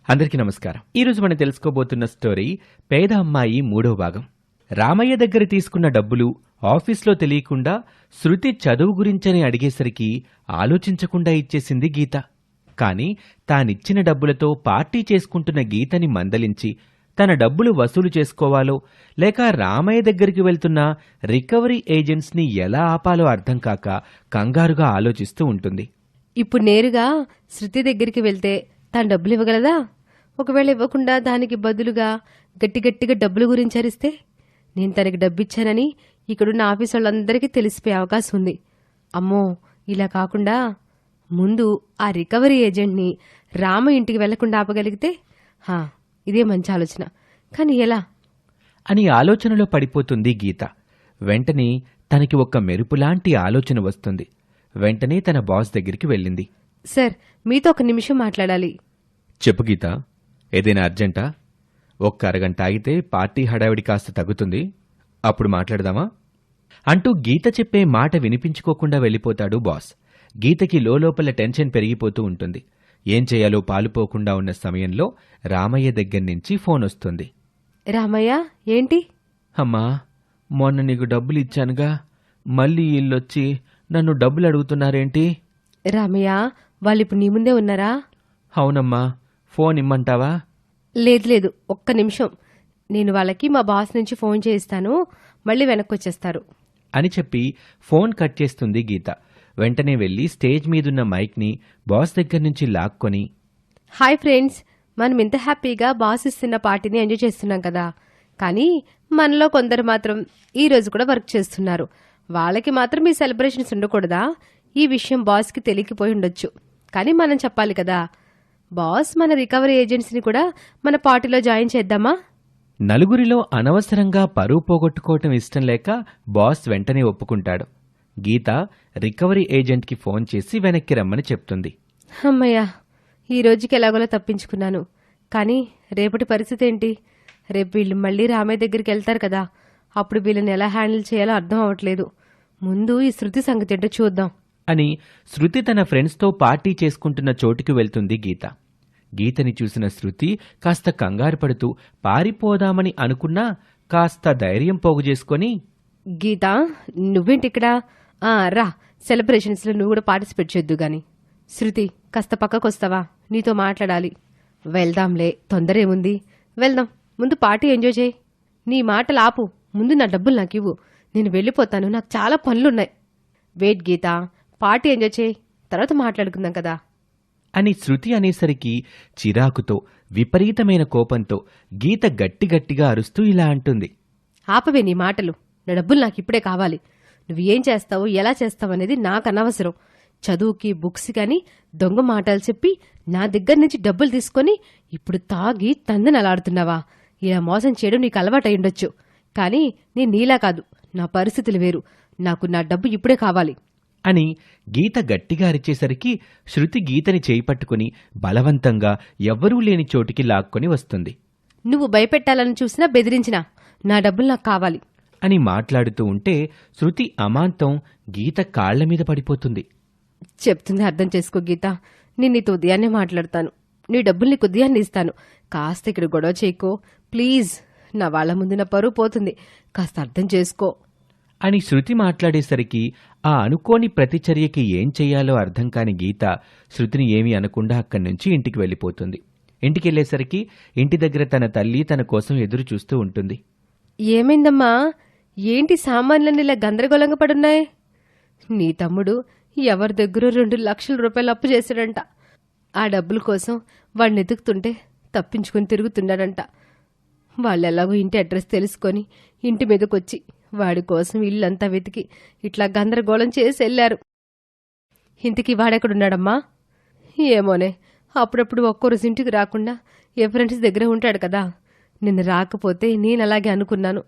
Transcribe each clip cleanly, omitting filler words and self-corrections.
అందరికీ నమస్కారం. ఈరోజు మనం తెలుసుకోబోతున్న స్టోరీ పేద అమ్మాయి 3వ భాగం. రామయ్య దగ్గర తీసుకున్న డబ్బులు ఆఫీస్లో తెలియకుండా శృతి చదువు గురించని అడిగేసరికి ఆలోచించకుండా ఇచ్చేసింది గీత. కాని తానిచ్చిన డబ్బులతో పార్టీ చేసుకుంటున్న గీతని మందలించి తన డబ్బులు వసూలు చేసుకోవాలో లేక రామయ్య దగ్గరికి వెళ్తున్న రికవరీ ఏజెంట్స్ని ఎలా ఆపాలో అర్థం కాక కంగారుగా ఆలోచిస్తూ ఉంటుంది. ఇప్పుడు నేరుగా శృతి దగ్గరికి వెళ్తే తను డబ్బులు ఇవ్వగలదా? ఒకవేళ ఇవ్వకుండా దానికి బదులుగా గట్టిగా డబ్బుల గురించి అరిస్తే నేను తనకి డబ్బిచ్చానని ఇక్కడున్న ఆఫీస్ వాళ్ళందరికీ తెలిసిపోయే అవకాశం ఉంది. అమ్మో, ఇలా కాకుండా ముందు ఆ రికవరీ ఏజెంట్ని రామ ఇంటికి వెళ్లకుండా ఆపగలిగితే ఇదే మంచి ఆలోచన. కానీ ఎలా అని ఆలోచనలో పడిపోతుంది గీత. వెంటనే తనకి ఒక్క మెరుపులాంటి ఆలోచన వస్తుంది. వెంటనే తన బాస్ దగ్గరికి వెళ్ళింది. సార్, మీతో ఒక నిమిషం మాట్లాడాలి. చెప్పు గీత, ఏదైనా అర్జెంటా? ఒక్క అరగంట ఆగితే పార్టీ హడావిడి కాస్త తగ్గుతుంది, అప్పుడు మాట్లాడదామా అంటూ గీత చెప్పే మాట వినిపించుకోకుండా వెళ్ళిపోతాడు బాస్. గీతకి లోపల టెన్షన్ పెరిగిపోతూ ఉంటుంది. ఏం చేయాలో పాలుపోకుండా ఉన్న సమయంలో రామయ్య దగ్గర్నుంచి ఫోన్ వస్తుంది. రామయ్య, ఏంటి? అమ్మా, మొన్న నీకు డబ్బులు ఇచ్చానుగా, మళ్ళీ వీళ్ళొచ్చి నన్ను డబ్బులు అడుగుతున్నారేంటి? రామయ్య, వాళ్ళిప్పుడు నీ ముందే ఉన్నారా? అవునమ్మా, ఫోన్ ఇమ్మంటావా? లేదు, ఒక్క నిమిషం. నేను వాళ్ళకి మా బాస్ నుంచి ఫోన్ చేయిస్తాను, మళ్ళీ వెనక్కొచ్చేస్తారు అని చెప్పి ఫోన్ కట్ చేస్తుంది గీత. వెంటనే వెళ్లి స్టేజ్ మీదున్న మైక్ని బాస్ దగ్గర నుంచి లాక్కొని, హాయ్ ఫ్రెండ్స్, మనం ఇంత హ్యాపీగా బాస్ ఇస్తున్న పార్టీని ఎంజాయ్ చేస్తున్నాం కదా, కానీ మనలో కొందరు మాత్రం ఈ రోజు కూడా వర్క్ చేస్తున్నారు. వాళ్ళకి మాత్రం ఈ సెలబ్రేషన్స్ ఉండకూడదా? ఈ విషయం బాస్కి తెలియకపోయి ఉండొచ్చు, కానీ మనం చెప్పాలి కదా. బాస్, మన రికవరీ ఏజెంట్స్ని కూడా మన పార్టీలో జాయిన్ చేద్దామా? నలుగురిలో అనవసరంగా పరువు పోగొట్టుకోవటం ఇష్టం లేక బాస్ వెంటనే ఒప్పుకుంటాడు. గీత రికవరీ ఏజెంట్కి ఫోన్ చేసి వెనక్కి రమ్మని చెప్తుంది. అమ్మయ్యా, ఈ రోజుకి ఎలాగోలా తప్పించుకున్నాను. కానీ రేపటి పరిస్థితి ఏంటి? రేపు వీళ్ళు మళ్ళీ రామయ్య దగ్గరికి వెళ్తారు కదా, అప్పుడు వీళ్ళని ఎలా హ్యాండిల్ చేయాలో అర్థం అవ్వట్లేదు. ముందు ఈ శృతి సంగతి ఏంటో చూద్దాం అని శృతి తన ఫ్రెండ్స్తో పార్టీ చేసుకుంటున్న చోటుకి వెళ్తుంది గీత. గీతని చూసిన శృతి కాస్త కంగారు పడుతూ పారిపోదామని అనుకున్నా కాస్త ధైర్యం పోగు చేసుకుని, గీత, నువ్వేంటిక్కడ? రా, సెలబ్రేషన్స్లో నువ్వు కూడా పార్టిసిపేట్ చేద్దు గాని. శృతి, కాస్త పక్కకొస్తావా? నీతో మాట్లాడాలి. వెళ్దాంలే, తొందర ఏముంది, వెళ్దాం. ముందు పార్టీ ఎంజాయ్ చేయి. నీ మాటలు ఆపు, ముందు నా డబ్బులు నాకు ఇవ్వు. నేను వెళ్ళిపోతాను, నాకు చాలా పనులున్నాయి. వెయిట్ గీత, పార్టీ ఎంజాయ్ చేయి, తర్వాత మాట్లాడుకుందాం కదా అని శృతి అనేసరికి చిరాకుతో విపరీతమైన కోపంతో గీత గట్టిగట్టిగా అరుస్తూ ఇలా అంటుంది. ఆపవే నీ మాటలు, నా డబ్బులు నాకు ఇప్పుడే కావాలి. నువ్వు ఏం చేస్తావు, ఎలా చేస్తావు అనేది నాకు అనవసరం. చదువుకి, బుక్స్ కానీ దొంగ మాటలు చెప్పి నా దగ్గర నుంచి డబ్బులు తీసుకొని ఇప్పుడు తాగి తందనలాడుతున్నావా? ఇలా మోసం చేయడం నీకు అలవాటై ఉండొచ్చు, కానీ నేను నీలా కాదు. నా పరిస్థితులు వేరు. నాకు నా డబ్బు ఇప్పుడే కావాలి అని గీత గట్టిగా అరిచేసరికి శృతి గీతని చేయి పట్టుకుని బలవంతంగా ఎవ్వరూ లేని చోటికి లాక్కొని వస్తుంది. నువ్వు భయపెట్టాలని చూసినా బెదిరించినా నా డబ్బులు నాకు కావాలి అని మాట్లాడుతూ ఉంటే శృతి అమాంతం గీత కాళ్ల మీద పడిపోతుంది. చెప్తుంది అర్థం చేసుకో గీత, నేను నీతో ఉదయాన్నే మాట్లాడతాను. నీ డబ్బులు నీకు ఉదయాన్నే ఇస్తాను. కాస్త ఇక్కడ గొడవ చేయకో ప్లీజ్. నా వాళ్ల ముందు నా పరువు పోతుంది, కాస్త అర్థం చేసుకో అని శృతి మాట్లాడేసరికి ఆ అనుకోని ప్రతిచర్యకి ఏం చెయ్యాలో అర్థం కాని గీత శృతిని ఏమీ అనకుండా అక్కడి నుంచి ఇంటికి వెళ్ళిపోతుంది. ఇంటికెళ్లేసరికి ఇంటి దగ్గర తన తల్లి తన కోసం ఎదురు చూస్తూ ఉంటుంది. ఏమైందమ్మా? ఏంటి సామాన్లన్నీ ఇలా గందరగోళంగా పడున్నాయి? నీ తమ్ముడు ఎవరి దగ్గర 2 లక్షల రూపాయలు అప్పు చేశాడంట. ఆ డబ్బుల కోసం వాడిని ఎదుగుతుంటే తప్పించుకుని తిరుగుతున్నాడంట. వాళ్ళెలాగో ఇంటి అడ్రస్ తెలుసుకొని ఇంటి మీదకొచ్చి వాడి కోసం ఇల్లంతా వెతికి ఇట్లా గందరగోళం చేసి వెళ్లారు. ఇంటికి వాడెక్కడున్నాడమ్మా? ఏమోనే, అప్పుడప్పుడు ఒక్కోరోజు ఇంటికి రాకుండా ఏ ఫ్రెండ్స్ దగ్గర ఉంటాడు కదా. నిన్న రాకపోతే నేను అలాగే అనుకున్నాను,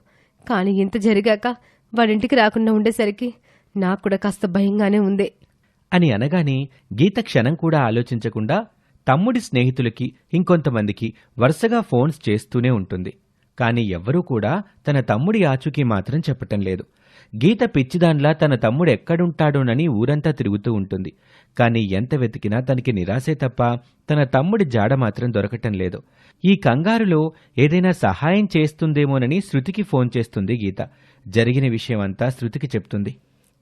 కానీ ఇంత జరిగాక వాడింటికి రాకుండా ఉండేసరికి నాకు కూడా కాస్త భయంగానే ఉంది అని అనగానే గీత క్షణం కూడా ఆలోచించకుండా తమ్ముడి స్నేహితులకి ఇంకొంతమందికి వరుసగా ఫోన్స్ చేస్తూనే ఉంటుంది. కాని ఎవ్వరూ కూడా తన తమ్ముడి ఆచూకీ మాత్రం చెప్పటం లేదు. గీత పిచ్చిదాన్లా తన తమ్ముడు ఎక్కడుంటాడోనని ఊరంతా తిరుగుతూ ఉంటుంది. కాని ఎంత వెతికినా తనకి నిరాశే తప్ప తన తమ్ముడి జాడ మాత్రం దొరకటం లేదు. ఈ కంగారులో ఏదైనా సహాయం చేస్తుందేమోనని శృతికి ఫోన్ చేస్తుంది గీత. జరిగిన విషయమంతా శృతికి చెప్తుంది.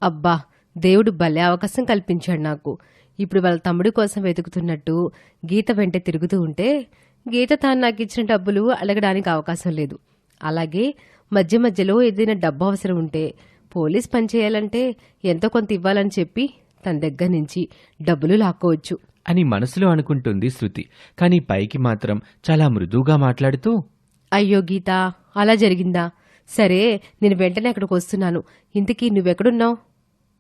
అబ్బా, దేవుడు భలే అవకాశం కల్పించాడు నాకు. ఇప్పుడు వాళ్ళ తమ్ముడి కోసం వెతుకుతున్నట్టు గీత వెంట తిరుగుతూ ఉంటే గీత తాను నాకు ఇచ్చిన డబ్బులు అడగడానికి అవకాశం లేదు. అలాగే మధ్య మధ్యలో ఏదైనా డబ్బు అవసరం ఉంటే పోలీస్ పనిచేయాలంటే ఎంతో కొంత ఇవ్వాలని చెప్పి తన దగ్గర నుంచి డబ్బులు లాక్కోవచ్చు అని మనసులో అనుకుంటుంది శృతి. కాని పైకి మాత్రం చాలా మృదువుగా మాట్లాడుతూ, అయ్యో గీత, అలా జరిగిందా? సరే, నేను వెంటనే అక్కడికి వస్తున్నాను. ఇంతకీ నువ్వెక్కడున్నావు?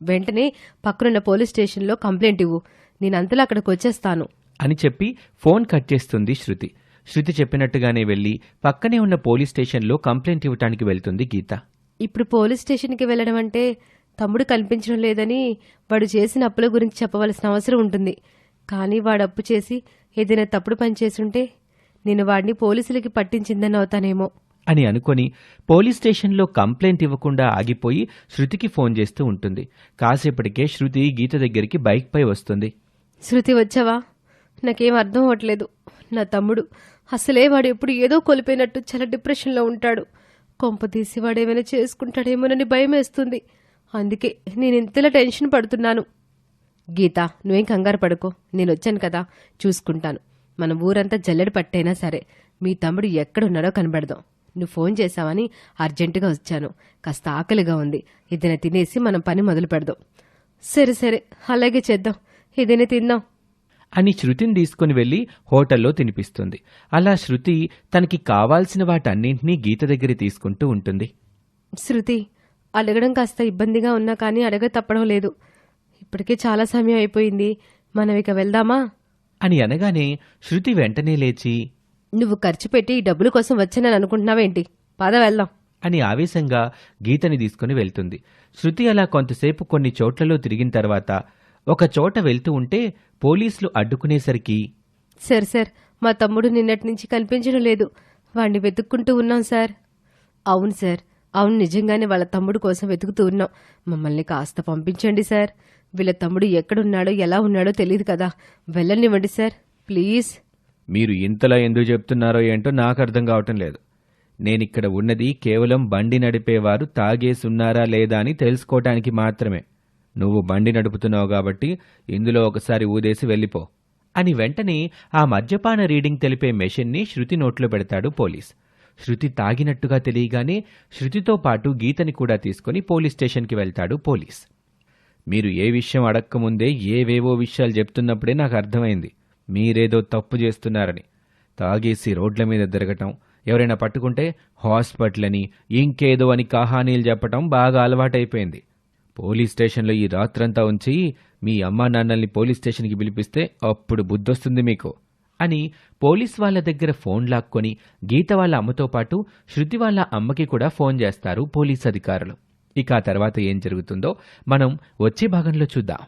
వెంటనే పక్కనున్న పోలీస్ స్టేషన్లో కంప్లైంట్ ఇవ్వు. నేనంతలో అక్కడికి వచ్చేస్తాను అని చెప్పి ఫోన్ కట్ చేస్తుంది శృతి. శృతి చెప్పినట్టుగానే వెళ్లి పక్కనే ఉన్న పోలీస్ స్టేషన్లో కంప్లైంట్ ఇవ్వటానికి వెళ్తుంది గీత. ఇప్పుడు పోలీస్ స్టేషన్కి వెళ్ళడం అంటే తమ్ముడు కనిపించడం లేదని వాడు చేసిన అప్పుల గురించి చెప్పవలసిన అవసరం ఉంటుంది. కానీ వాడు అప్పు చేసి ఏదైనా తప్పుడు పని చేసుంటే నేను వాడిని పోలీసులకి పట్టించిందని అవుతానేమో అని అనుకొని పోలీస్ స్టేషన్లో కంప్లైంట్ ఇవ్వకుండా ఆగిపోయి శృతికి ఫోన్ చేస్తూ ఉంటుంది. కాసేపటికే శృతి గీత దగ్గరికి బైక్పై వస్తుంది. శృతి, వచ్చావా? నాకేం అర్థం అవ్వట్లేదు. నా తమ్ముడు అసలే వాడు ఎప్పుడు ఏదో కోల్పోయినట్టు చాలా డిప్రెషన్లో ఉంటాడు. కొంపతీసి వాడేమైనా చేసుకుంటాడేమోనని భయం వేస్తుంది. అందుకే నేను ఇంతలా టెన్షన్ పడుతున్నాను. గీత, నువ్వేం కంగారు పడుకో. నేను వచ్చాను కదా, చూసుకుంటాను. మన ఊరంతా జల్లెడ పట్టైనా సరే మీ తమ్ముడు ఎక్కడున్నాడో కనబడదాం. నువ్వు ఫోన్ చేశావని అర్జెంటుగా వచ్చాను. కాస్త ఆకలిగా ఉంది. ఏదైనా తినేసి మనం పని మొదలు పెడదాం. సరే సరే, అలాగే చేద్దాం. ఏదైనా తిందాం అని శృతిని తీసుకుని వెళ్లి హోటల్లో తినిపిస్తుంది. అలా శృతి తనకి కావాల్సిన వాటన్నింటినీ గీత దగ్గర తీసుకుంటూ ఉంటుంది. శృతి, అడగడం కాస్త ఇబ్బందిగా ఉన్నా కానీ అడగ తప్పడం లేదు. ఇప్పటికే చాలా సమయం అయిపోయింది. మనం ఇక వెళ్దామా అని అనగానే శృతి వెంటనే లేచి, నువ్వు ఖర్చు పెట్టి ఈ డబ్బుల కోసం వచ్చానని అనుకుంటున్నావేంటి? పద వెళ్దాం అని ఆవేశంగా గీతని తీసుకుని వెళ్తుంది. శృతి అలా కొంతసేపు కొన్ని చోట్లలో తిరిగిన తర్వాత ఒక చోట వెళ్తూ ఉంటే పోలీసులు అడ్డుకునేసరికి, సార్, మా తమ్ముడు నిన్నటి నుంచి కనిపించడం లేదు. వాణ్ణి వెతుక్కుంటూ ఉన్నాం సార్. అవును సార్, అవును, నిజంగానే వాళ్ళ తమ్ముడు కోసం వెతుకుతూ ఉన్నాం. మమ్మల్ని కాస్త పంపించండి సార్. వీళ్ళ తమ్ముడు ఎక్కడున్నాడో ఎలా ఉన్నాడో తెలియదు కదా. వెళ్ళనివ్వండి సార్, ప్లీజ్. మీరు ఇంతలా ఎందుకు చెప్తున్నారో ఏంటో నాకు అర్థం కావటం లేదు. నేనిక్కడ ఉన్నది కేవలం బండి నడిపేవారు తాగేసున్నారా లేదా అని తెలుసుకోవటానికి మాత్రమే. నువ్వు బండి నడుపుతున్నావు కాబట్టి ఇందులో ఒకసారి ఊదేసి వెళ్ళిపో అని వెంటనే ఆ మద్యపాన రీడింగ్ తెలిపే మెషిన్ని శృతి నోట్లో పెడతాడు పోలీస్. శృతి తాగినట్టుగా తెలియగానే శృతితో పాటు గీతని కూడా తీసుకుని పోలీస్ స్టేషన్కి వెళ్తాడు పోలీస్. మీరు ఏ విషయం అడక్కముందే ఏవేవో విషయాలు చెప్తున్నప్పుడే నాకు అర్థమైంది మీరేదో తప్పు చేస్తున్నారని. తాగేసి రోడ్ల మీద తిరగటం, ఎవరైనా పట్టుకుంటే హాస్పిటల్ అని ఇంకేదో అని కహానీలు చెప్పటం బాగా అలవాటైపోయింది. పోలీస్ స్టేషన్లో ఈ రాత్రంతా ఉంచి మీ అమ్మా నాన్నల్ని పోలీస్ స్టేషన్కి పిలిపిస్తే అప్పుడు బుద్ధొస్తుంది మీకు అని పోలీస్ వాళ్ల దగ్గర ఫోన్ లాక్కొని గీత వాళ్ళ అమ్మతో పాటు శృతి వాళ్ళ అమ్మకి కూడా ఫోన్ చేస్తారు పోలీస్ అధికారులు. ఇక ఆ తర్వాత ఏం జరుగుతుందో మనం వచ్చే భాగంలో చూద్దాం.